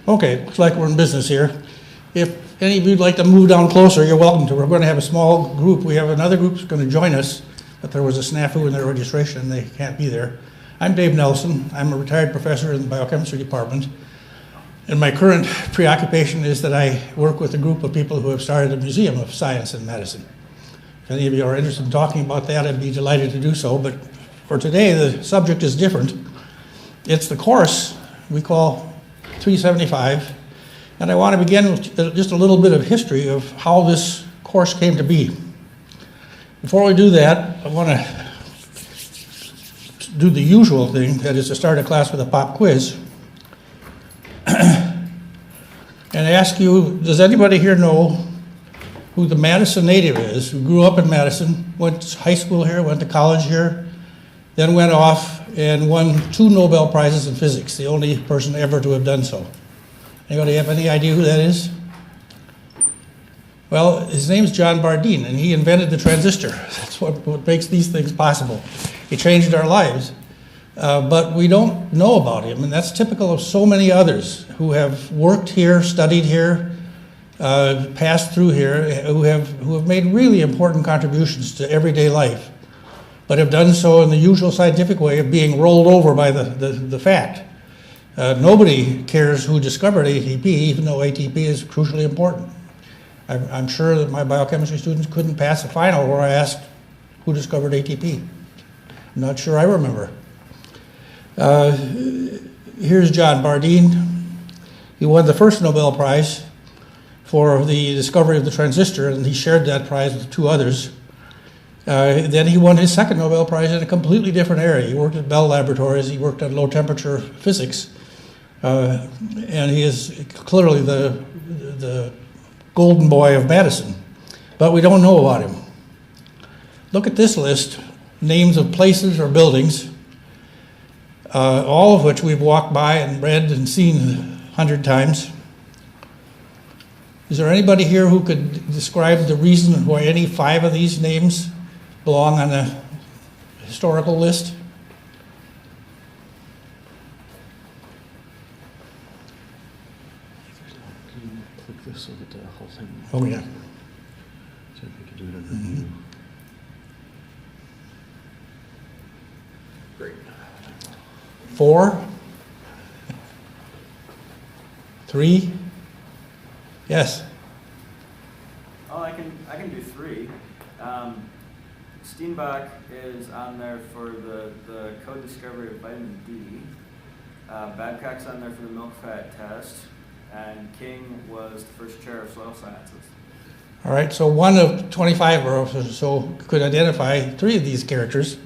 Okay, looks like we're in business here. If any of you'd like to move down closer, you're welcome to. We're going to have a small group. We have another group that's going to join us, but there was a snafu in their registration and they can't be there. I'm Dave Nelson. I'm a retired professor in the Biochemistry Department. And my current preoccupation is that I work with a group of people who have started a museum of science in Madison. If any of you are interested in talking about that, I'd be delighted to do so. But for today, the subject is different. It's the course we call 375. And I want to begin with just a little bit of history of how this course came to be. Before we do that, I want to do the usual thing, that is to start a class with a pop quiz. And ask you, does anybody here know who the Madison native is, who grew up in Madison, went to high school here, went to college here, then went off and won 2 Nobel Prizes in physics, the only person ever to have done so? Anybody have any idea who that is? Well, his name's John Bardeen, and he invented the transistor. That's what makes these things possible. He changed our lives. But we don't know about him, and that's typical of so many others who have worked here, studied here, passed through here, who have made really important contributions to everyday life, but have done so in the usual scientific way of being rolled over by the fact. Nobody cares who discovered ATP, even though ATP is crucially important. I'm sure that my biochemistry students couldn't pass a final where I asked who discovered ATP. I'm not sure I remember. Here's John Bardeen. He won the first Nobel Prize for the discovery of the transistor, and he shared that prize with 2 others. Then he won his second Nobel Prize in a completely different area. He worked at Bell Laboratories. He worked on low temperature physics. And he is clearly the golden boy of Madison. But we don't know about him. Look at this list, names of places or buildings, all of which we've walked by and read and seen 100 times. Is there anybody here who could describe the reason why any 5 of these names belong on the historical list? Can you click this so that the whole thing? Oh, yeah. So if we could do it under view. Great. 4? 3? Yes. Oh, I can do 3. Steinbach is on there for the co-discovery of vitamin D. Babcock's on there for the milk fat test, and King was the first chair of soil sciences. All right, so 1 of 25 or so could identify 3 of these characters.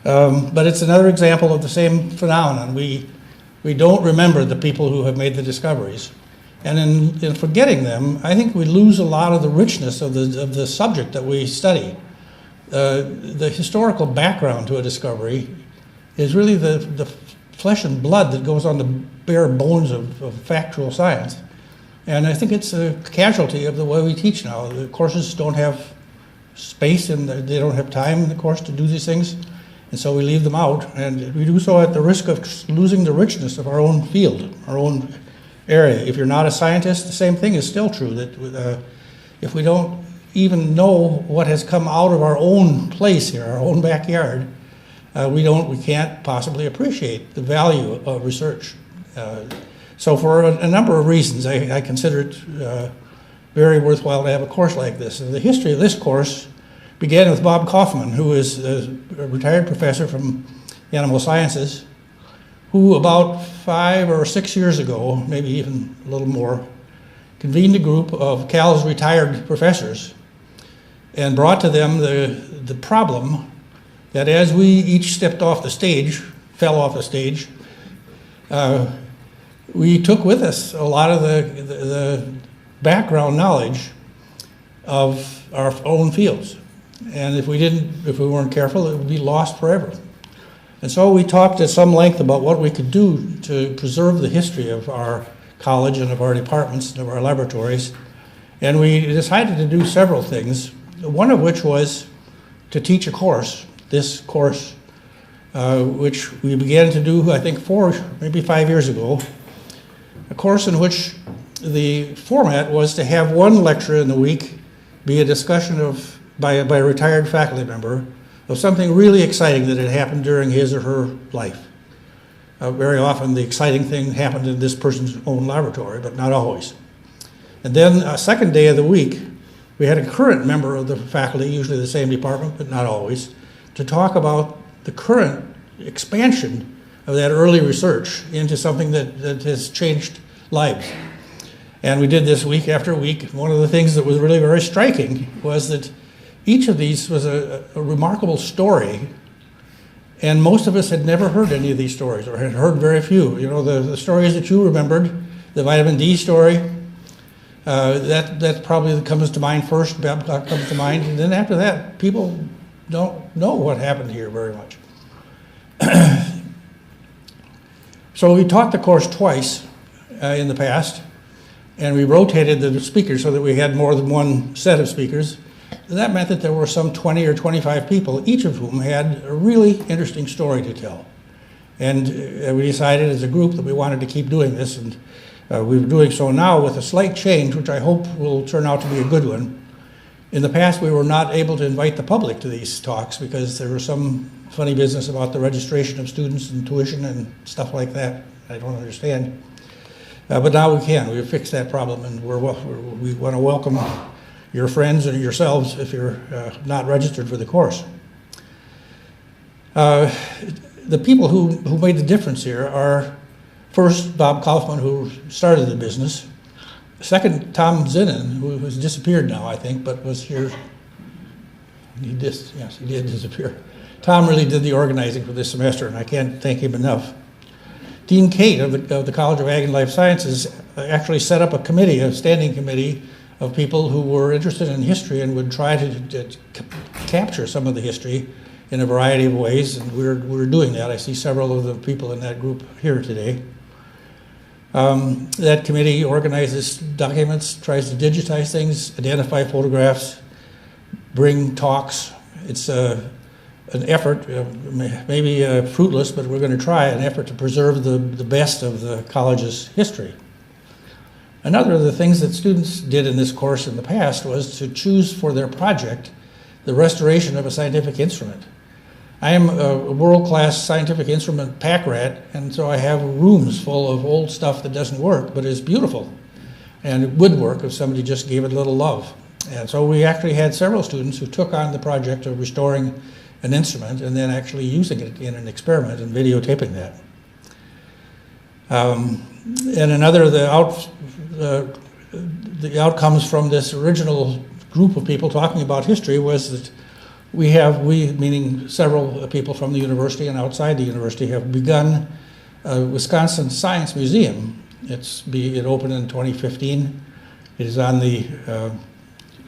But it's another example of the same phenomenon. We don't remember the people who have made the discoveries. And in forgetting them, I think we lose a lot of the richness of the subject that we study. The historical background to a discovery is really the flesh and blood that goes on the bare bones of factual science. And I think it's a casualty of the way we teach now. The courses don't have space and they don't have time in the course to do these things. And so we leave them out, and we do so at the risk of losing the richness of our own field, our own area. If you're not a scientist, the same thing is still true, that if we don't even know what has come out of our own place here, our own backyard, we can't possibly appreciate the value of research. So for a number of reasons, I consider it very worthwhile to have a course like this. And the history of this course began with Bob Kaufman, who is a retired professor from animal sciences, who about 5 or 6 years ago, maybe even a little more, convened a group of CALS retired professors and brought to them the problem that as we each stepped off the stage, fell off the stage, we took with us a lot of the background knowledge of our own fields. And if we weren't careful, it would be lost forever. And so we talked at some length about what we could do to preserve the history of our college and of our departments and of our laboratories. And we decided to do several things, one of which was to teach a course, this course, which we began to do, I think, 4, maybe 5 years ago, a course in which the format was to have one lecture in the week be a discussion by a retired faculty member of something really exciting that had happened during his or her life. Very often the exciting thing happened in this person's own laboratory, but not always. And then a second day of the week, we had a current member of the faculty, usually the same department, but not always, to talk about the current expansion of that early research into something that has changed lives. And we did this week after week. One of the things that was really very striking was that each of these was a remarkable story, and most of us had never heard any of these stories, or had heard very few. You know, the stories that you remembered, the vitamin D story, that probably comes to mind first. Babcock comes to mind, and then after that, people don't know what happened here very much. So we taught the course twice in the past, and we rotated the speakers so that we had more than one set of speakers. And that meant that there were some 20 or 25 people, each of whom had a really interesting story to tell. And we decided as a group that we wanted to keep doing this, and we're doing so now with a slight change, which I hope will turn out to be a good one. In the past, we were not able to invite the public to these talks because there was some funny business about the registration of students and tuition and stuff like that. I don't understand. But now we can. We've fixed that problem, and we want to welcome your friends and yourselves if you're not registered for the course. The people who made the difference here are, first, Bob Kaufman, who started the business. Second, Tom Zinnan, who has disappeared now, I think, but was here. Yes, he did disappear. Tom really did the organizing for this semester, and I can't thank him enough. Dean Kate of the College of Ag and Life Sciences actually set up a committee, a standing committee of people who were interested in history and would try to capture some of the history in a variety of ways, and we're doing that. I see several of the people in that group here today. That committee organizes documents, tries to digitize things, identify photographs, bring talks. It's an effort, maybe fruitless, but we're going to try an effort to preserve the best of the college's history. Another of the things that students did in this course in the past was to choose for their project the restoration of a scientific instrument. I am a world-class scientific instrument pack rat, and so I have rooms full of old stuff that doesn't work, but is beautiful. And it would work if somebody just gave it a little love. And so we actually had several students who took on the project of restoring an instrument and then actually using it in an experiment and videotaping that. And another of the outcomes from this original group of people talking about history was that we meaning several people from the university and outside the university, have begun a Wisconsin Science Museum. It opened in 2015. It is on the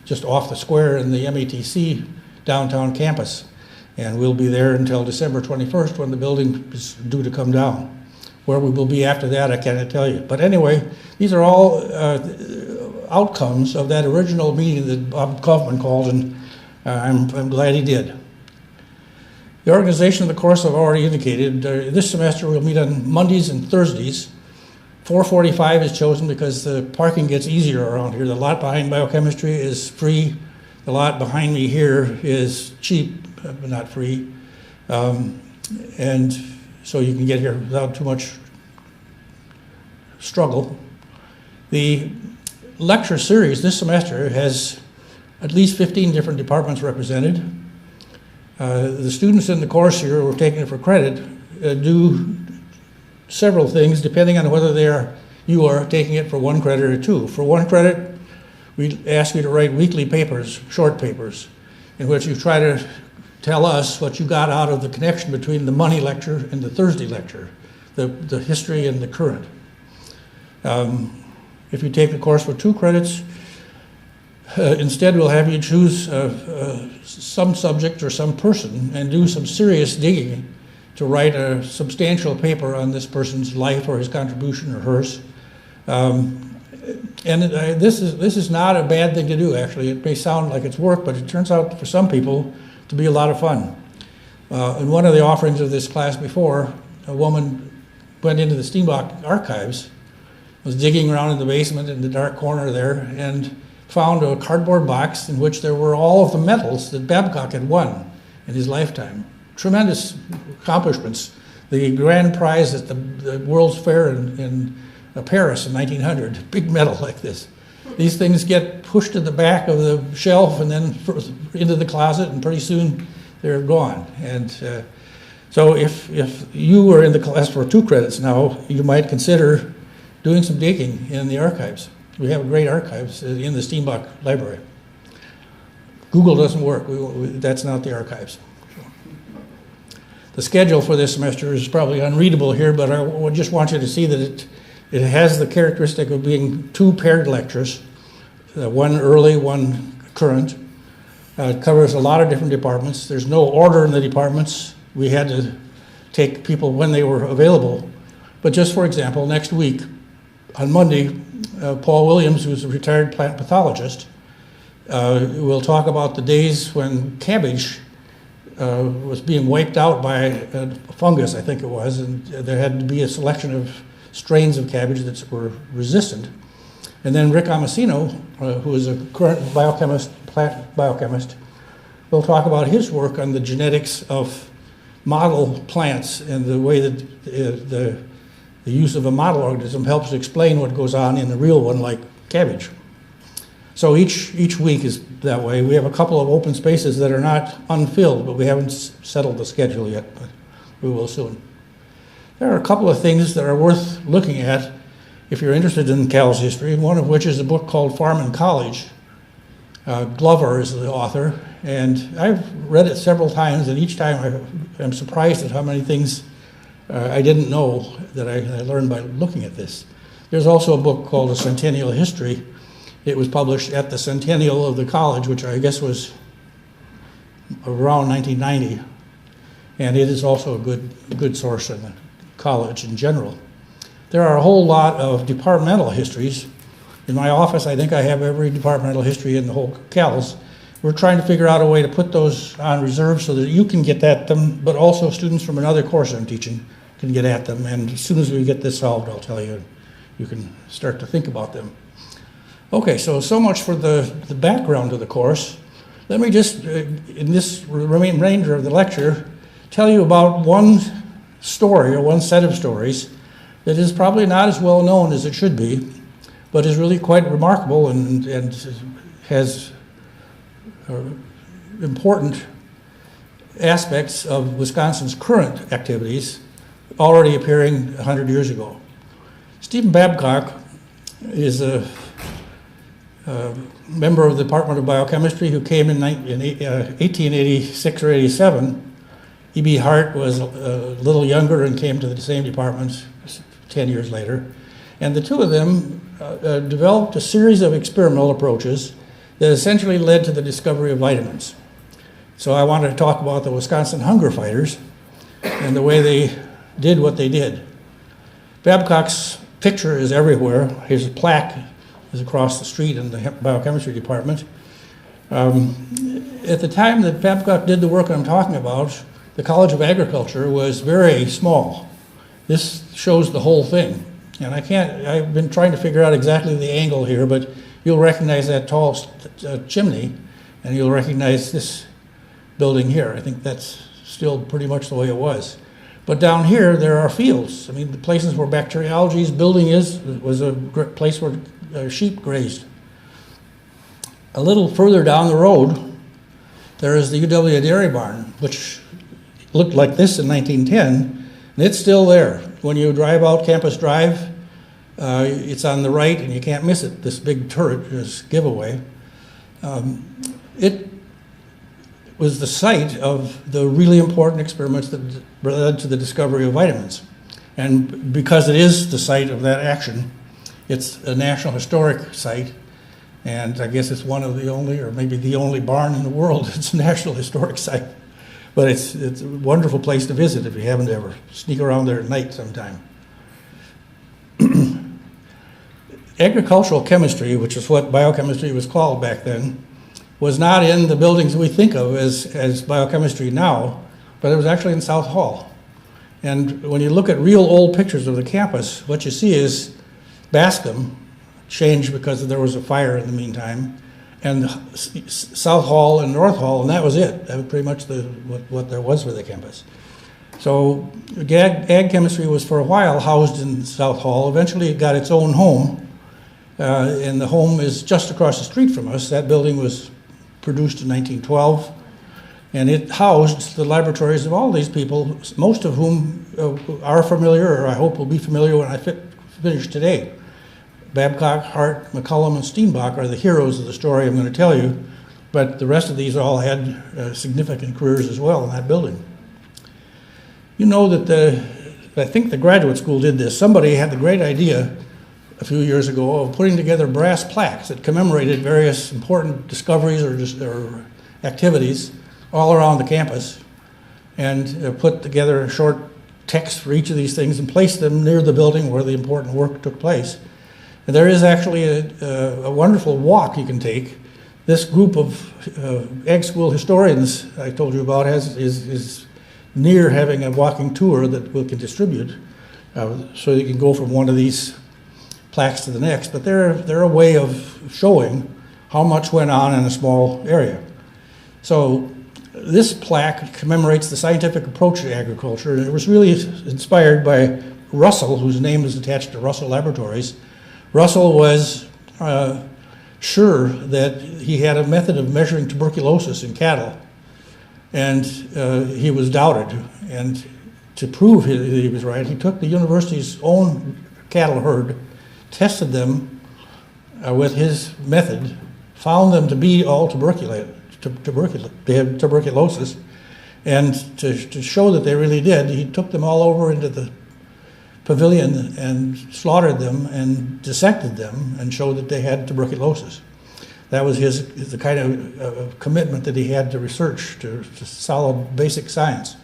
just off the square in the METC downtown campus, and we'll be there until December 21st when the building is due to come down. Where we will be after that, I cannot tell you. But anyway, these are all outcomes of that original meeting that Bob Kaufman called, and I'm glad he did. The organization of the course I've already indicated. This semester we'll meet on Mondays and Thursdays. 4:45 is chosen because the parking gets easier around here. The lot behind biochemistry is free. The lot behind me here is cheap, but not free. And so you can get here without too much struggle. The lecture series this semester has at least 15 different departments represented. The students in the course here who are taking it for credit do several things depending on whether you are taking it for 1 credit or 2. For 1 credit, we ask you to write weekly papers, short papers, in which you try to tell us what you got out of the connection between the money lecture and the Thursday lecture, the history and the current. If you take the course for 2 credits, instead we'll have you choose some subject or some person and do some serious digging to write a substantial paper on this person's life or his contribution or hers. This is not a bad thing to do, actually. It may sound like it's work, but it turns out for some people to be a lot of fun. In one of the offerings of this class before, a woman went into the Steinbach archives was digging around in the basement in the dark corner there and found a cardboard box in which there were all of the medals that Babcock had won in his lifetime. Tremendous accomplishments. The grand prize at the World's Fair in Paris in 1900, big medal like this. These things get pushed to the back of the shelf and then into the closet, and pretty soon they're gone. And so if you were in the class for 2 credits now, you might consider doing some digging in the archives. We have great archives in the Steinbach library. Google doesn't work. That's not the archives. The schedule for this semester is probably unreadable here, but I just want you to see that it has the characteristic of being 2 paired lectures, one early, one current. It covers a lot of different departments. There's no order in the departments. We had to take people when they were available. But just for example, next week, on Monday, Paul Williams, who's a retired plant pathologist, will talk about the days when cabbage was being wiped out by a fungus, I think it was, and there had to be a selection of strains of cabbage that were resistant. And then Rick Amasino, who is a current plant biochemist, will talk about his work on the genetics of model plants and the way that the use of a model organism helps explain what goes on in the real one, like cabbage. So each week is that way. We have a couple of open spaces that are not unfilled, but we haven't settled the schedule yet, but we will soon. There are a couple of things that are worth looking at if you're interested in CALS history, one of which is a book called Farm and College. Glover is the author, and I've read it several times, and each time I'm surprised at how many things I didn't know that I learned by looking at this. There's also a book called A Centennial History. It was published at the centennial of the college, which I guess was around 1990, and it is also a good source in the college in general. There are a whole lot of departmental histories. In my office, I think I have every departmental history in the whole CALS. We're trying to figure out a way to put those on reserve so that you can get at them, but also students from another course I'm teaching can get at them. And as soon as we get this solved, I'll tell you, you can start to think about them. Okay, so much for the background of the course. Let me just, in this remainder of the lecture, tell you about one story or one set of stories that is probably not as well known as it should be, but is really quite remarkable and has important aspects of Wisconsin's current activities already appearing 100 years ago. Stephen Babcock is a member of the Department of Biochemistry who came in 1886 or 87. E.B. Hart was a little younger and came to the same department 10 years later. And the two of them developed a series of experimental approaches that essentially led to the discovery of vitamins. So I wanted to talk about the Wisconsin hunger fighters and the way they did what they did. Babcock's picture is everywhere. His plaque is across the street in the Biochemistry Department. At the time that Babcock did the work I'm talking about, the College of Agriculture was very small. This shows the whole thing. And I've been trying to figure out exactly the angle here, but you'll recognize that tall chimney, and you'll recognize this building here. I think that's still pretty much the way it was. But down here, there are fields. I mean, the places where bacteriology's building was a place where sheep grazed. A little further down the road, there is the UW dairy barn, which looked like this in 1910, and it's still there. When you drive out Campus Drive, it's on the right, and you can't miss it. This big turret is giveaway. It was the site of the really important experiments that led to the discovery of vitamins. And because it is the site of that action, it's a National Historic Site, and I guess it's one of the only, or maybe the only barn in the world that's a National Historic Site. But it's a wonderful place to visit if you haven't ever. Sneak around there at night sometime. Agricultural chemistry, which is what biochemistry was called back then, was not in the buildings we think of as biochemistry now, but it was actually in South Hall. And when you look at real old pictures of the campus, what you see is Bascom changed because there was a fire in the meantime, and South Hall and North Hall, and that was it. That was pretty much what there was for the campus. So ag chemistry was for a while housed in South Hall. Eventually it got its own home, and the home is just across the street from us. That building was produced in 1912, and it housed the laboratories of all these people, most of whom are familiar, or I hope will be familiar when I finish today. Babcock, Hart, McCullum, and Steinbach are the heroes of the story I'm going to tell you, but the rest of these all had significant careers as well in that building. You know that I think the graduate school did this. Somebody had the great idea a few years ago of putting together brass plaques that commemorated various important discoveries or activities all around the campus, and put together a short text for each of these things and placed them near the building where the important work took place. And there is actually a wonderful walk you can take. This group of ag school historians I told you about is near having a walking tour that we can distribute, so you can go from one of these plaques to the next. But they're a way of showing how much went on in a small area. So this plaque commemorates the scientific approach to agriculture, and it was really inspired by Russell, whose name is attached to Russell Laboratories. Russell was sure that he had a method of measuring tuberculosis in cattle, and he was doubted. And to prove that he was right, he took the university's own cattle herd, tested them with his method, found them to be all they had tuberculosis, and to show that they really did, he took them all over into the pavilion and slaughtered them and dissected them and showed that they had tuberculosis. That was the kind of commitment that he had to research, to solid basic science.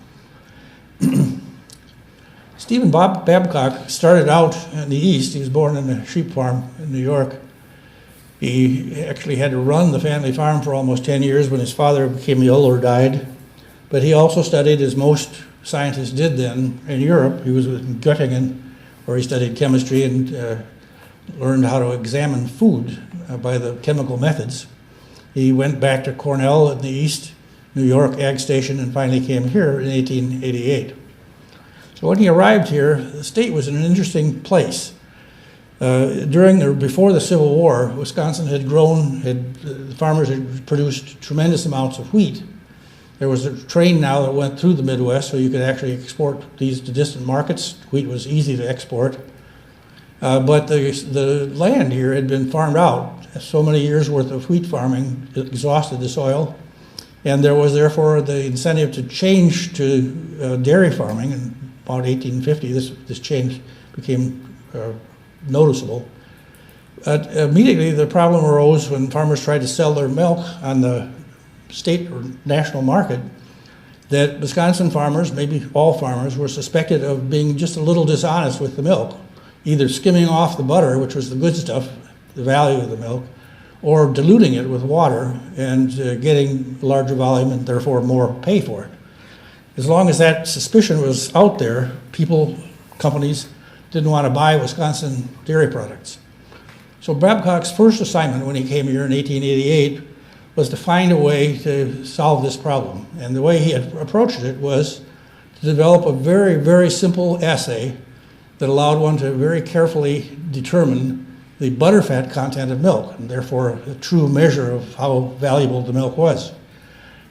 Stephen Babcock started out in the East. He was born in a sheep farm in New York. He actually had to run the family farm for almost 10 years when his father became ill or died. But he also studied, as most scientists did then, in Europe. He was in Göttingen, where he studied chemistry and learned how to examine food by the chemical methods. He went back to Cornell in the East, New York Ag Station, and finally came here in 1888. So when he arrived here, the state was in an interesting place. Before the Civil War, Wisconsin the farmers had produced tremendous amounts of wheat. There was a train now that went through the Midwest, so you could actually export these to distant markets. Wheat was easy to export. But the land here had been farmed out. So many years' worth of wheat farming exhausted the soil, and there was therefore the incentive to change to dairy farming. In about 1850, this change became noticeable. Immediately, the problem arose when farmers tried to sell their milk on the state or national market, that Wisconsin farmers, maybe all farmers, were suspected of being just a little dishonest with the milk, either skimming off the butter, which was the good stuff, the value of the milk, or diluting it with water and getting a larger volume and therefore more pay for it. As long as that suspicion was out there, companies didn't want to buy Wisconsin dairy products. So Babcock's first assignment when he came here in 1888 was to find a way to solve this problem. And the way he had approached it was to develop a very, very simple assay that allowed one to very carefully determine the butterfat content of milk, and therefore a true measure of how valuable the milk was.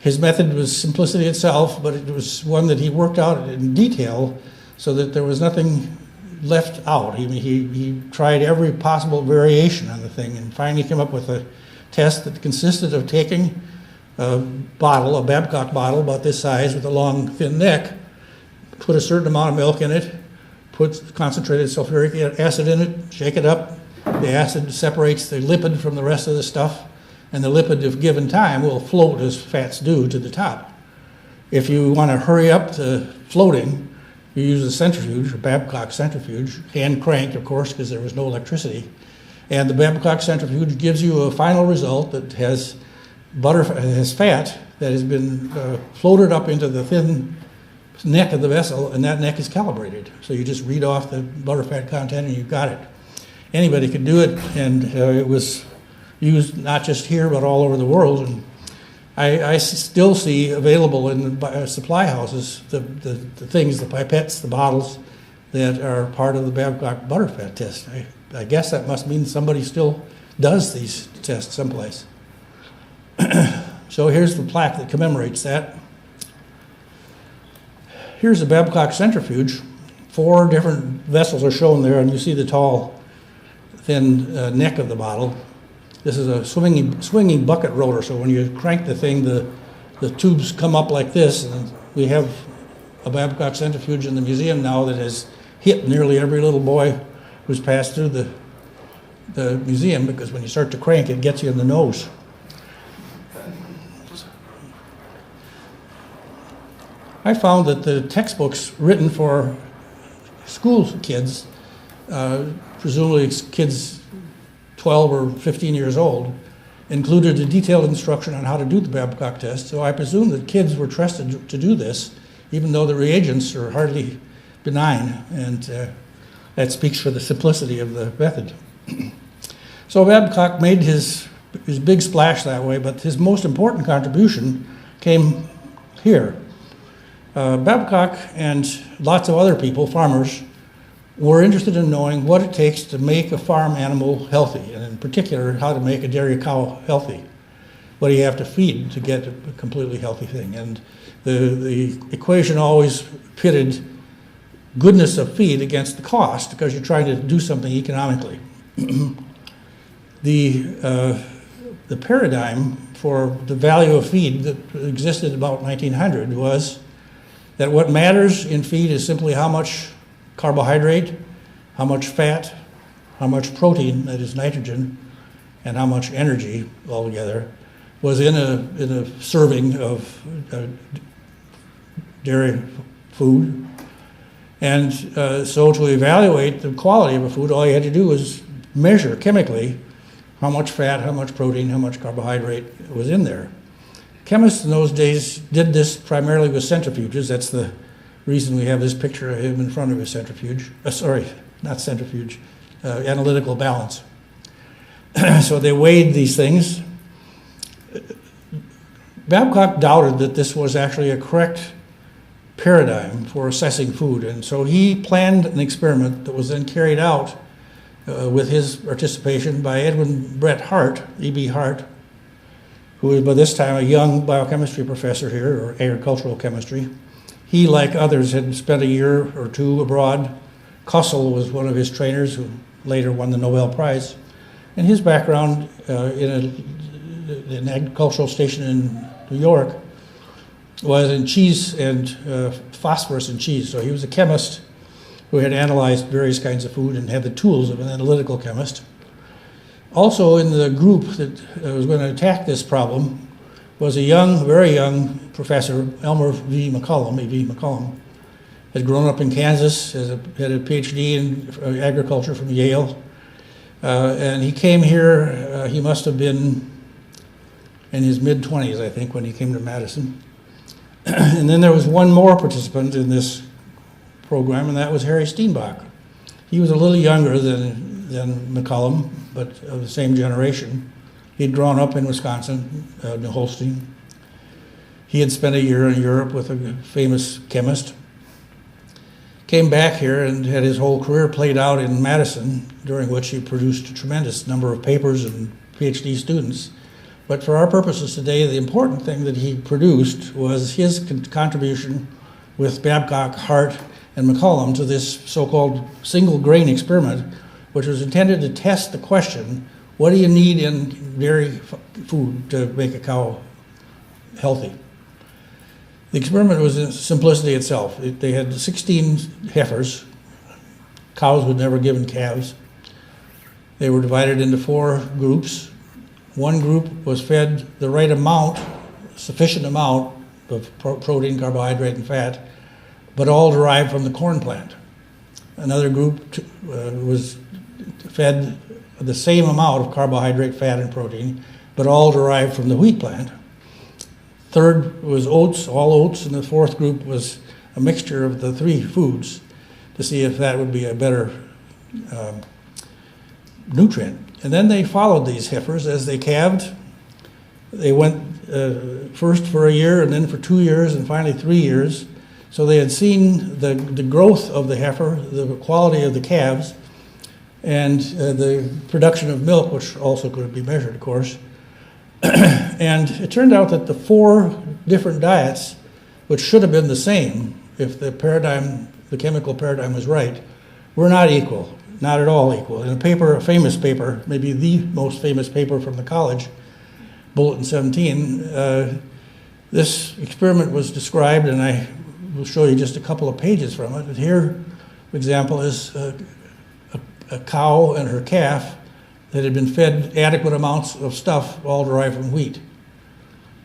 His method was simplicity itself, but it was one that he worked out in detail so that there was nothing left out. He tried every possible variation on the thing and finally came up with a test that consisted of taking a Babcock bottle about this size with a long, thin neck, put a certain amount of milk in it, put concentrated sulfuric acid in it, shake it up. The acid separates the lipid from the rest of the stuff, and the lipid, if given time, will float as fats do to the top. If you want to hurry up the floating, you use a centrifuge, a Babcock centrifuge, hand cranked, of course, because there was no electricity. And the Babcock centrifuge gives you a final result that has fat that has been floated up into the thin neck of the vessel, and that neck is calibrated. So you just read off the butterfat content and you've got it. anybody could do it, and it was used not just here but all over the world. And I still see available in the supply houses the things, the pipettes, the bottles that are part of the Babcock butterfat test. I guess that must mean somebody still does these tests someplace. So here's the plaque that commemorates that. Here's a Babcock centrifuge. 4 different vessels are shown there, and you see the tall, thin neck of the bottle. This is a swinging bucket roller, so when you crank the thing, the tubes come up like this, and we have a Babcock centrifuge in the museum now that has hit nearly every little boy who's passed through the museum, because when you start to crank, it gets you in the nose. I found that the textbooks written for school kids, presumably kids 12 or 15 years old, included a detailed instruction on how to do the Babcock test. So I presume that kids were trusted to do this, even though the reagents are hardly benign, and that speaks for the simplicity of the method. So Babcock made his big splash that way, but his most important contribution came here. Babcock and lots of other people, farmers, were interested in knowing what it takes to make a farm animal healthy, and in particular, how to make a dairy cow healthy. What do you have to feed to get a completely healthy thing? And the equation always pitted goodness of feed against the cost, because you're trying to do something economically. The paradigm for the value of feed that existed about 1900 was that what matters in feed is simply how much carbohydrate, how much fat, how much protein, that is nitrogen, and how much energy altogether was in a serving of dairy food. And so to evaluate the quality of a food, all you had to do was measure chemically how much fat, how much protein, how much carbohydrate was in there. Chemists in those days did this primarily with centrifuges. That's the reason we have this picture of him in front of a centrifuge. Sorry, not centrifuge, analytical balance. So they weighed these things. Babcock doubted that this was actually a correct paradigm for assessing food, and so he planned an experiment that was then carried out with his participation by Edwin Brett Hart, E.B. Hart, who was by this time a young biochemistry professor here, or agricultural chemistry. He, like others, had spent a year or two abroad. Kussel was one of his trainers, who later won the Nobel Prize. And his background in an agricultural station in New York was in cheese and phosphorus in cheese. So he was a chemist who had analyzed various kinds of food and had the tools of an analytical chemist. Also in the group that was going to attack this problem was a young, very young professor, Elmer V. McCollum, E.V. McCollum, had grown up in Kansas, had a PhD in agriculture from Yale. And he came here, he must have been in his mid-20s, I think, when he came to Madison. And then there was one more participant in this program, and that was Harry Steinbach. He was a little younger than McCollum, but of the same generation. He'd grown up in Wisconsin, New Holstein. He had spent a year in Europe with a famous chemist. Came back here and had his whole career played out in Madison, during which he produced a tremendous number of papers and PhD students. But for our purposes today, the important thing that he produced was his contribution with Babcock, Hart, and McCollum to this so-called single grain experiment, which was intended to test the question, what do you need in dairy food to make a cow healthy? The experiment was in simplicity itself. They had 16 heifers. Cows were never given calves. They were divided into 4 groups. One group was fed the right amount, sufficient amount of protein, carbohydrate, and fat, but all derived from the corn plant. Another group was fed the same amount of carbohydrate, fat, and protein, but all derived from the wheat plant. Third was oats, all oats, and the fourth group was a mixture of the 3 foods to see if that would be a better nutrient. And then they followed these heifers as they calved. They went first for a year and then for 2 years and finally 3 years. So they had seen the growth of the heifer, the quality of the calves, and the production of milk, which also could be measured, of course. And it turned out that the 4 different diets, which should have been the same if the paradigm, the chemical paradigm was right, were not equal, not at all equal. In a paper, a famous paper, maybe the most famous paper from the college, Bulletin 17, this experiment was described, and I will show you just a couple of pages from it. And here, for example, is a cow and her calf that had been fed adequate amounts of stuff, all derived from wheat.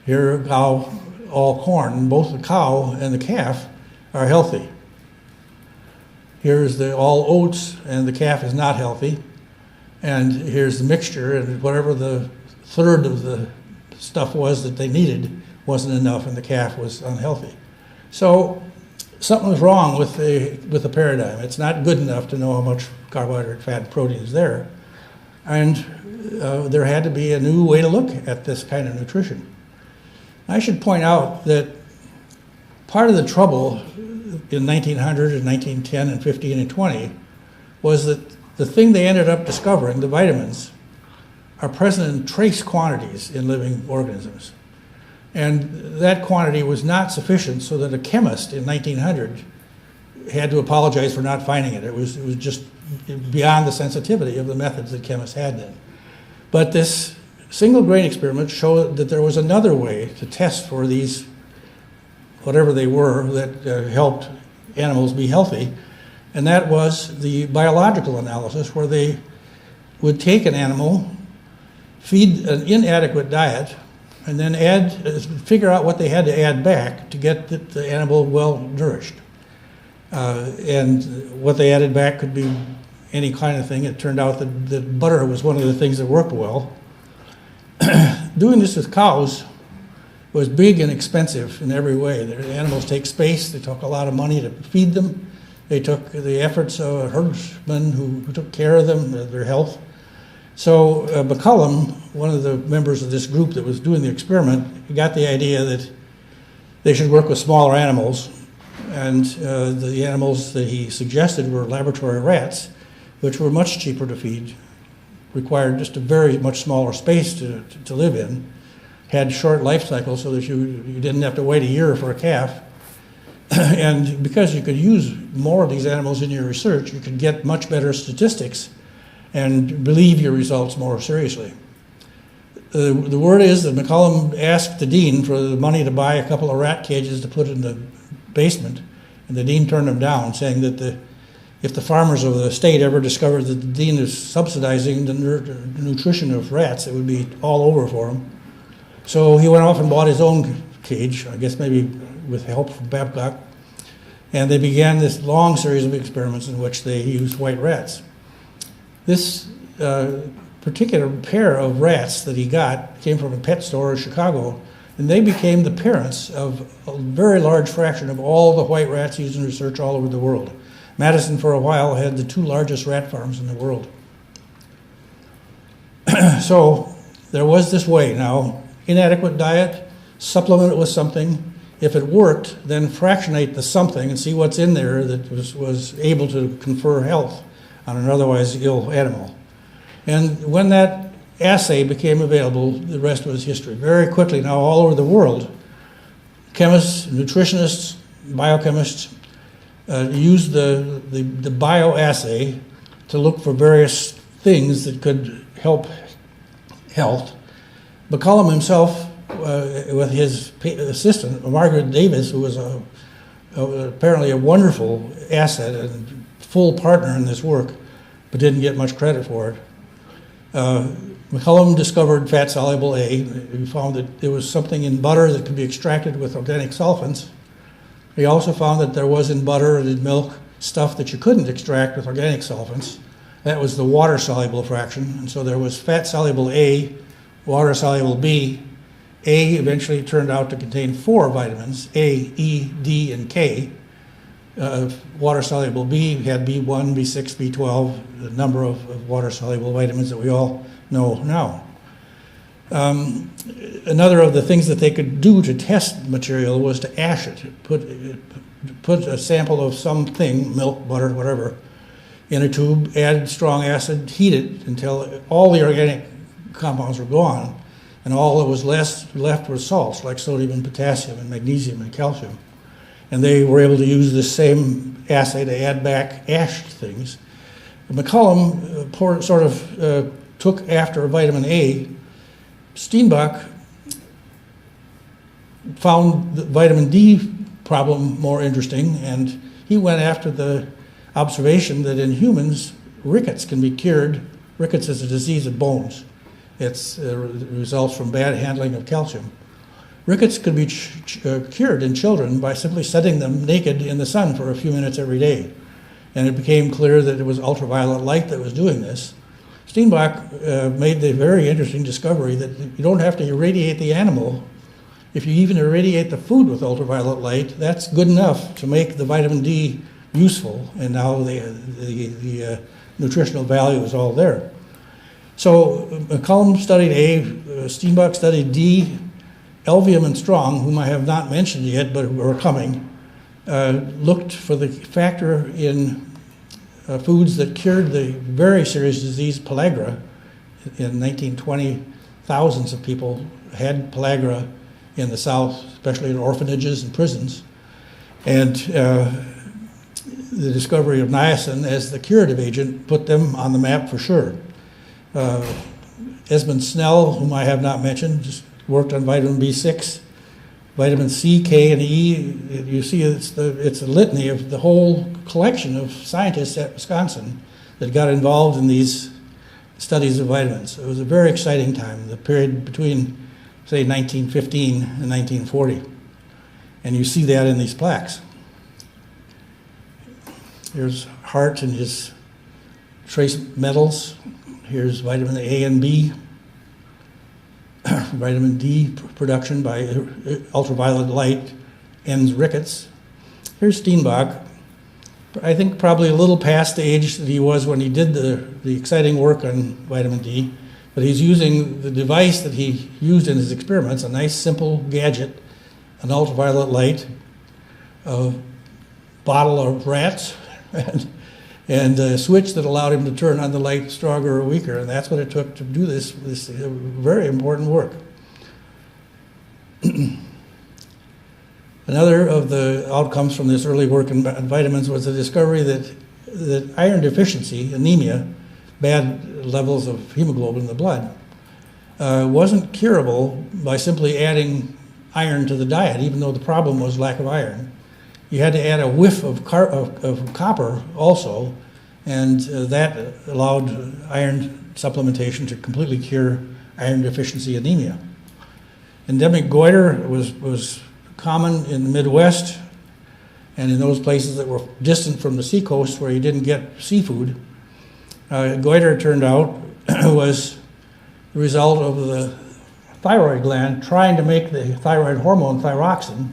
Here, a cow, all corn. Both the cow and the calf are healthy. Here's the all oats, and the calf is not healthy. And here's the mixture, and whatever the third of the stuff was that they needed wasn't enough, and the calf was unhealthy. So something was wrong with the paradigm. It's not good enough to know how much carbohydrate, fat, and protein is there. And there had to be a new way to look at this kind of nutrition. I should point out that part of the trouble in 1900 and 1910 and 15 and 20 was that the thing they ended up discovering, the vitamins, are present in trace quantities in living organisms. And that quantity was not sufficient, so that a chemist in 1900 had to apologize for not finding it. It was just beyond the sensitivity of the methods that chemists had then. But this single grain experiment showed that there was another way to test for these, whatever they were, that helped animals be healthy, and that was the biological analysis, where they would take an animal, feed an inadequate diet, and then figure out what they had to add back to get the animal well nourished. And what they added back could be any kind of thing. It turned out that butter was one of the things that worked well. Doing this with cows was big and expensive in every way. The animals take space. They took a lot of money to feed them. They took the efforts of herdsmen who took care of them, their health. So McCullum, one of the members of this group that was doing the experiment, got the idea that they should work with smaller animals. And the animals that he suggested were laboratory rats, which were much cheaper to feed, required just a very much smaller space to live in, had short life cycles so that you didn't have to wait a year for a calf. And because you could use more of these animals in your research, you could get much better statistics and believe your results more seriously. The word is that McCullum asked the dean for the money to buy a couple of rat cages to put in the basement, and the dean turned him down, saying that if the farmers of the state ever discovered that the dean is subsidizing the nutrition of rats, it would be all over for him. So he went off and bought his own cage, I guess maybe with help from Babcock, and they began this long series of experiments in which they used white rats. This particular pair of rats that he got came from a pet store in Chicago, and they became the parents of a very large fraction of all the white rats used in research all over the world. Madison, for a while, had the 2 largest rat farms in the world. So there was this way. Now, inadequate diet, supplement it with something. If it worked, then fractionate the something and see what's in there that was able to confer health on an otherwise ill animal. And when that assay became available, the rest was history. Very quickly now, all over the world, chemists, nutritionists, biochemists used the bioassay to look for various things that could help health. McCullum himself, with his assistant, Margaret Davis, who was apparently a wonderful asset and full partner in this work, but didn't get much credit for it. McCullum discovered fat-soluble A. He found that there was something in butter that could be extracted with organic solvents. He also found that there was in butter and in milk stuff that you couldn't extract with organic solvents. That was the water-soluble fraction. And so there was fat-soluble A, water-soluble B. A eventually turned out to contain 4 vitamins, A, E, D, and K. water-soluble B, we had B1, B6, B12, a number of water-soluble vitamins that we all know now. Another of the things that they could do to test material was to ash it, put a sample of something, milk, butter, whatever, in a tube, add strong acid, heat it until all the organic compounds were gone, and all that was left was salts like sodium and potassium and magnesium and calcium. And they were able to use this same assay to add back ashed things. McCollum took after vitamin A. Steinbach found the vitamin D problem more interesting, and he went after the observation that in humans, rickets can be cured. Rickets is a disease of bones. It results from bad handling of calcium. Rickets could be cured in children by simply setting them naked in the sun for a few minutes every day. And it became clear that it was ultraviolet light that was doing this. Steinbach made the very interesting discovery that you don't have to irradiate the animal. If you even irradiate the food with ultraviolet light, that's good enough to make the vitamin D useful, and now the nutritional value is all there. So McCollum studied A, Steinbach studied D, Elvium and Strong, whom I have not mentioned yet but who are coming, looked for the factor in foods that cured the very serious disease pellagra. In 1920, thousands of people had pellagra in the South, especially in orphanages and prisons. And the discovery of niacin as the curative agent put them on the map for sure. Esmond Snell, whom I have not mentioned, just worked on vitamin B6, vitamin C, K, and E. You see it's a litany of the whole collection of scientists at Wisconsin that got involved in these studies of vitamins. It was a very exciting time, the period between, say, 1915 and 1940. And you see that in these plaques. Here's Hart and his trace metals. Here's vitamin A and B. Vitamin D production by ultraviolet light ends rickets. Here's Steinbach. I think probably a little past the age that he was when he did the exciting work on vitamin D, but he's using the device that he used in his experiments, a nice simple gadget, an ultraviolet light, a bottle of rats, and a switch that allowed him to turn on the light stronger or weaker, and that's what it took to do this very important work. Another of the outcomes from this early work in vitamins was the discovery that iron deficiency, anemia, bad levels of hemoglobin in the blood, wasn't curable by simply adding iron to the diet, even though the problem was lack of iron. You had to add a whiff of copper also, and that allowed iron supplementation to completely cure iron deficiency anemia. Endemic goiter was common in the Midwest and in those places that were distant from the seacoast where you didn't get seafood. Goiter, it turned out, was the result of the thyroid gland trying to make the thyroid hormone thyroxine,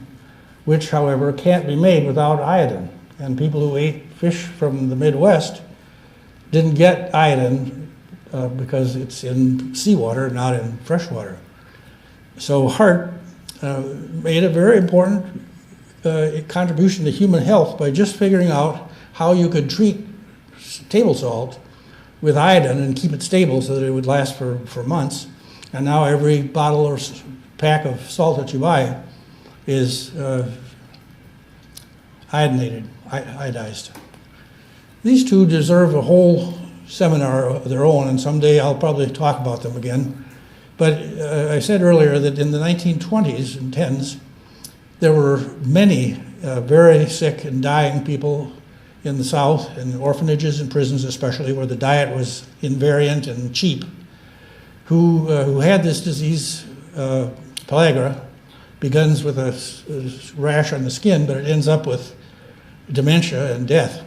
which, however, can't be made without iodine. And people who ate fish from the Midwest didn't get iodine because it's in seawater, not in fresh water. So Hart made a very important contribution to human health by just figuring out how you could treat table salt with iodine and keep it stable so that it would last for months. And now every bottle or pack of salt that you buy is iodized. These two deserve a whole seminar of their own, and someday I'll probably talk about them again. But I said earlier that in the 1920s and 10s, there were many very sick and dying people in the South, in orphanages and prisons especially, where the diet was invariant and cheap, who had this disease, pellagra. Begins with a rash on the skin, but it ends up with dementia and death.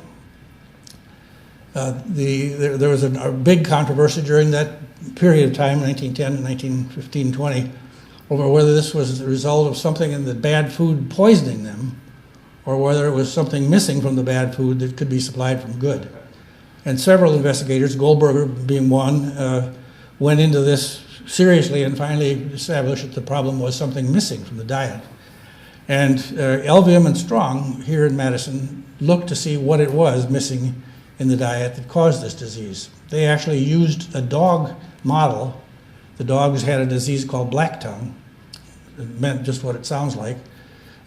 There was a big controversy during that period of time, 1910 to 1915-20, over whether this was the result of something in the bad food poisoning them, or whether it was something missing from the bad food that could be supplied from good. And several investigators, Goldberger being one, went into this seriously and finally established that the problem was something missing from the diet. And Elvium and Strong here in Madison looked to see what it was missing in the diet that caused this disease. They actually used a dog model. The dogs had a disease called black tongue. It meant just what it sounds like.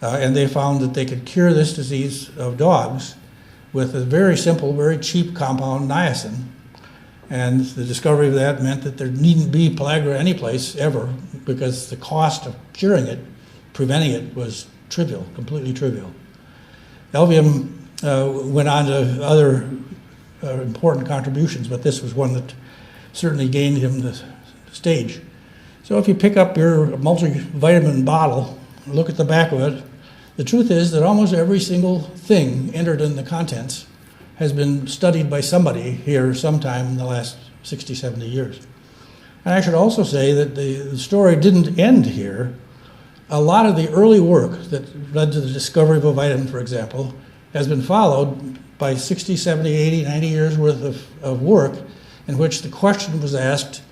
And they found that they could cure this disease of dogs with a very simple, very cheap compound, niacin. And the discovery of that meant that there needn't be pellagra anyplace ever, because the cost of curing it, preventing it, was trivial, completely trivial. Elvium went on to other important contributions, but this was one that certainly gained him the stage. So if you pick up your multivitamin bottle, look at the back of it, the truth is that almost every single thing entered in the contents has been studied by somebody here sometime in the last 60, 70 years. And I should also say that the story didn't end here. A lot of the early work that led to the discovery of a vitamin, for example, has been followed by 60, 70, 80, 90 years worth of work in which the question was asked,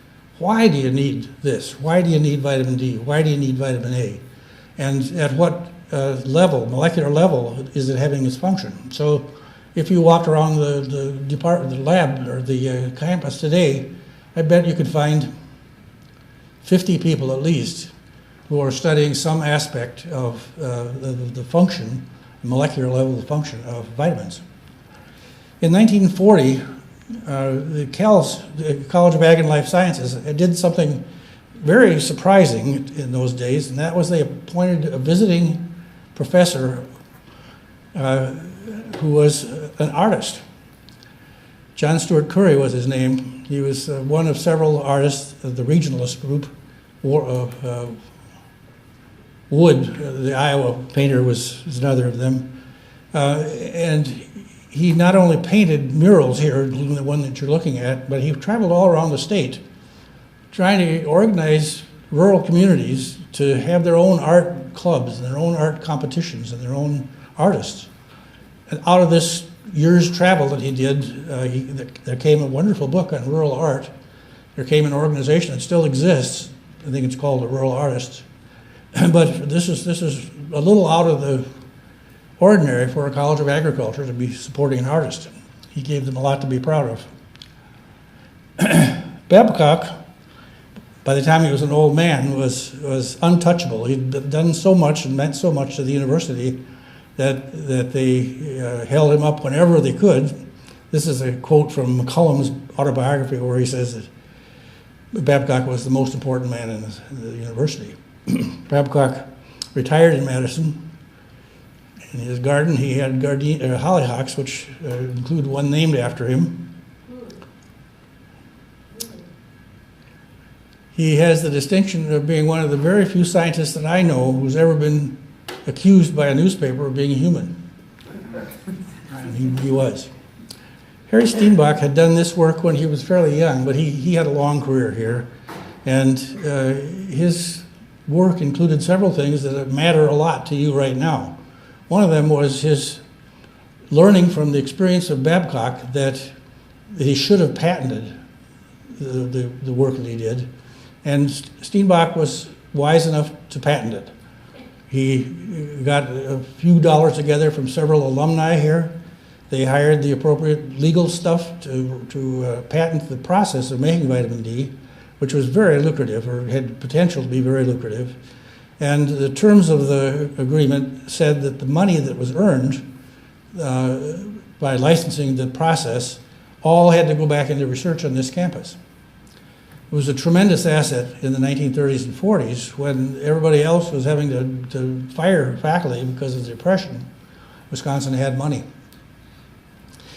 why do you need this? Why do you need vitamin D? Why do you need vitamin A? And at what level, molecular level, is it having its function? So if you walked around the department, the lab, or the campus today, I bet you could find 50 people at least who are studying some aspect of the function, molecular level, the function of vitamins. In 1940, the CALS, the College of Ag and Life Sciences, did something very surprising in those days, and that was they appointed a visiting professor who was an artist. John Stuart Curry was his name. He was one of several artists of the regionalist group. Wood, the Iowa painter, was another of them. And he not only painted murals here, the one that you're looking at, but he traveled all around the state trying to organize rural communities to have their own art clubs and their own art competitions and their own artists. And out of this year's travel that he did, there came a wonderful book on rural art. There came an organization that still exists. I think it's called the Rural Artists. But this is a little out of the ordinary for a College of Agriculture to be supporting an artist. He gave them a lot to be proud of. Babcock, by the time he was an old man, was untouchable. He'd done so much and meant so much to the university that they held him up whenever they could. This is a quote from McCullum's autobiography where he says that Babcock was the most important man in the university. Babcock retired in Madison. In his garden, he had hollyhocks, which include one named after him. He has the distinction of being one of the very few scientists that I know who's ever been accused by a newspaper of being a human. And he was. Harry Steinbach had done this work when he was fairly young, but he had a long career here. And his work included several things that matter a lot to you right now. One of them was his learning from the experience of Babcock that he should have patented the work that he did. And Steinbach was wise enough to patent it. He got a few dollars together from several alumni here. They hired the appropriate legal stuff to patent the process of making vitamin D, which was very lucrative, or had potential to be very lucrative. And the terms of the agreement said that the money that was earned by licensing the process all had to go back into research on this campus. It was a tremendous asset in the 1930s and 40s when everybody else was having to fire faculty because of the Depression. Wisconsin had money.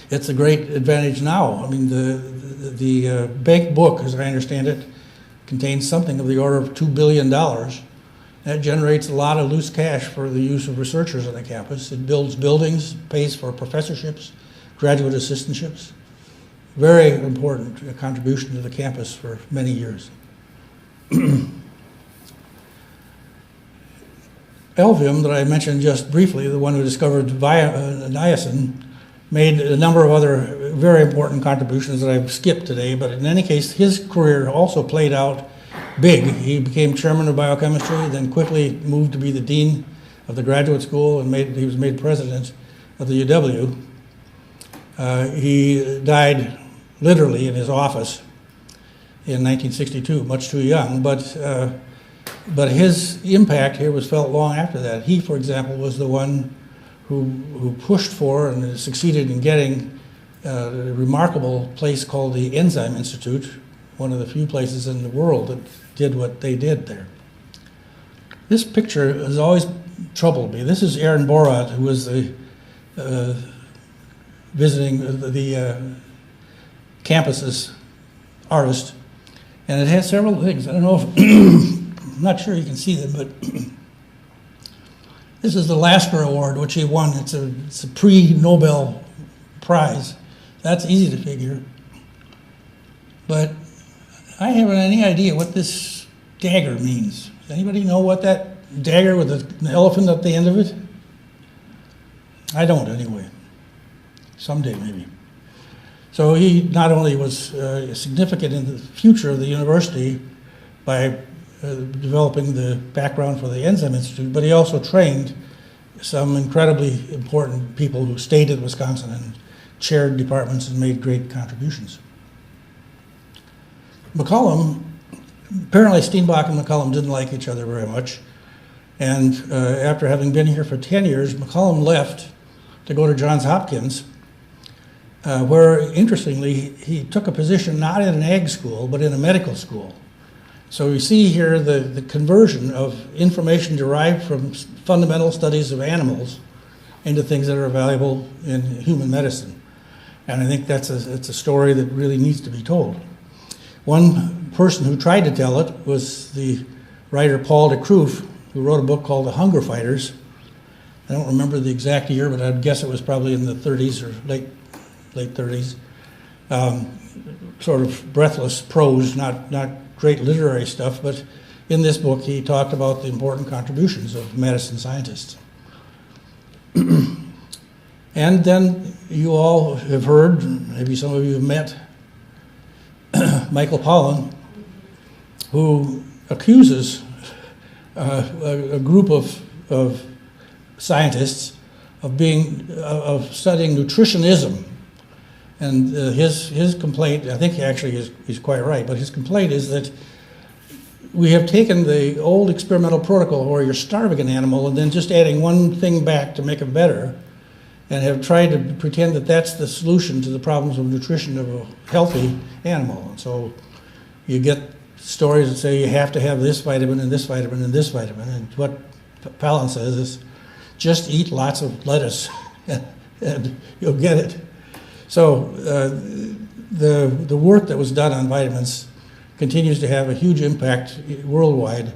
It's a great advantage now. I mean, the bank book, as I understand it, contains something of the order of $2 billion. That generates a lot of loose cash for the use of researchers on the campus. It builds buildings, pays for professorships, graduate assistantships. Very important contribution to the campus for many years. Elvim, that I mentioned just briefly, the one who discovered niacin, made a number of other very important contributions that I've skipped today, but in any case, his career also played out big. He became chairman of biochemistry, then quickly moved to be the dean of the graduate school, and he was made president of the UW. He died literally in his office in 1962, much too young, but his impact here was felt long after that. He, for example, was the one who pushed for and succeeded in getting a remarkable place called the Enzyme Institute, one of the few places in the world that did what they did there. This picture has always troubled me. This is Aron Bharat, who was the visiting the campus's artist, and it has several things. I don't know if I'm not sure you can see them, but this is the Lasker Award, which he won. It's a pre-Nobel Prize. That's easy to figure. But I haven't any idea what this dagger means. Does anybody know what that dagger with the elephant at the end of it? I don't, anyway. Someday, maybe. So he not only was significant in the future of the university by developing the background for the Enzyme Institute, but he also trained some incredibly important people who stayed at Wisconsin and chaired departments and made great contributions. McCollum, apparently Steinbach and McCollum didn't like each other very much, and after having been here for 10 years, McCollum left to go to Johns Hopkins, where, interestingly, he took a position not in an ag school, but in a medical school. So we see here the conversion of information derived from fundamental studies of animals into things that are valuable in human medicine. And I think it's a story that really needs to be told. One person who tried to tell it was the writer Paul de Kroof, who wrote a book called The Hunger Fighters. I don't remember the exact year, but I'd guess it was probably in the 30s or late 30s. Sort of breathless prose, not great literary stuff, but in this book he talked about the important contributions of medicine scientists. And then you all have heard, maybe some of you have met, Michael Pollan, who accuses a group of scientists of studying nutritionism. And his complaint, I think actually he's quite right, but his complaint is that we have taken the old experimental protocol where you're starving an animal and then just adding one thing back to make it better, and have tried to pretend that that's the solution to the problems of nutrition of a healthy animal. And so you get stories that say you have to have this vitamin and this vitamin and this vitamin, and what Pollan says is just eat lots of lettuce and you'll get it. So the work that was done on vitamins continues to have a huge impact worldwide,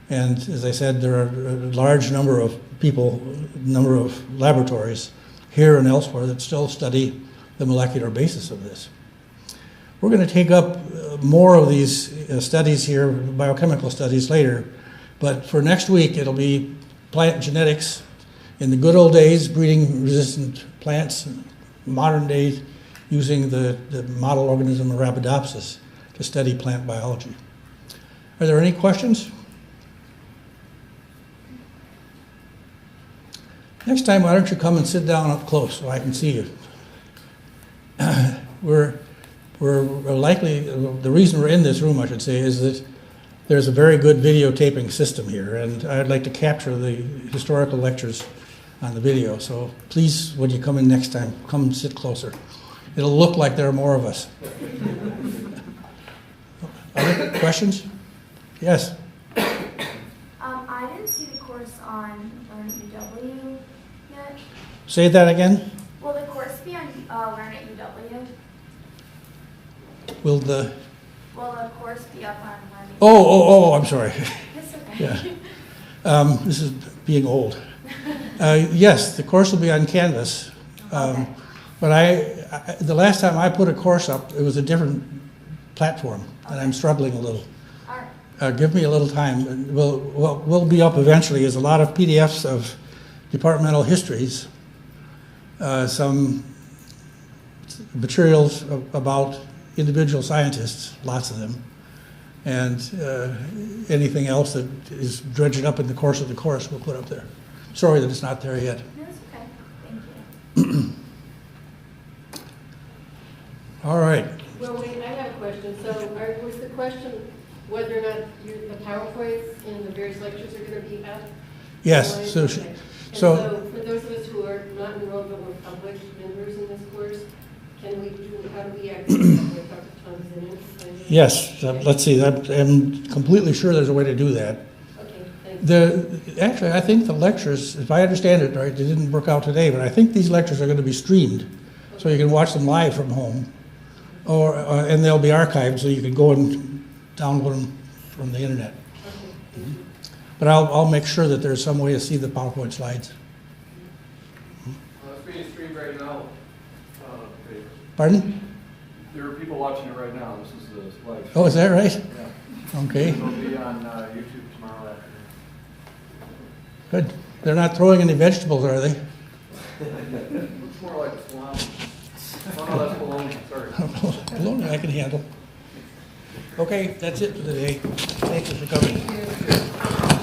and as I said, there are a large number of people, number of laboratories here and elsewhere that still study the molecular basis of this. We're going to take up more of these studies here, biochemical studies, later, but for next week it'll be plant genetics in the good old days, breeding resistant plants, modern days, using the model organism Arabidopsis to study plant biology. Are there any questions? Next time, why don't you come and sit down up close so I can see you? We're likely, the reason we're in this room, I should say, is that there's a very good videotaping system here, and I'd like to capture the historical lectures on the video. So please, when you come in next time, come and sit closer. It'll look like there are more of us. Other questions? Yes? I didn't see the course on Learn at UW yet. Say that again? Will the course be on Learn at UW? Will the course be up on Learn? Oh, I'm sorry. It's okay. Yeah. This is being old. Yes, the course will be on Canvas. Okay. But the last time I put a course up, it was a different platform, and I'm struggling a little. All right. give me a little time. And what will be up eventually is a lot of PDFs of departmental histories, some materials about individual scientists, lots of them, and anything else that is dredged up in the course of the course we'll put up there. Sorry that it's not there yet. No, it's okay. Thank you. All right. Well, wait, I have a question. So was the question whether or not the PowerPoints in the various lectures are going to be up? Yes. So, Okay. And so for those of us who are not enrolled but we're public members in this course, how do we access that? Dr. Thompson? yes. Let's see. I'm completely sure there's a way to do that. Okay, thanks. Actually, I think the lectures, if I understand it right, they didn't work out today, but I think these lectures are going to be streamed, so you can watch them live from home, and they'll be archived, so you can go and download them from the internet. Okay, thank you. But I'll make sure that there's some way to see the PowerPoint slides. It's being streamed right now. Dave. Pardon? There are people watching it right now. This is the live. Oh, is that right? Yeah. Okay, It'll be on YouTube tomorrow afternoon. good. They're not throwing any vegetables, are they? Looks more like salami. Oh, no, that's bologna. Sorry. Bologna I can handle. Okay, that's it for today. Thank you for coming.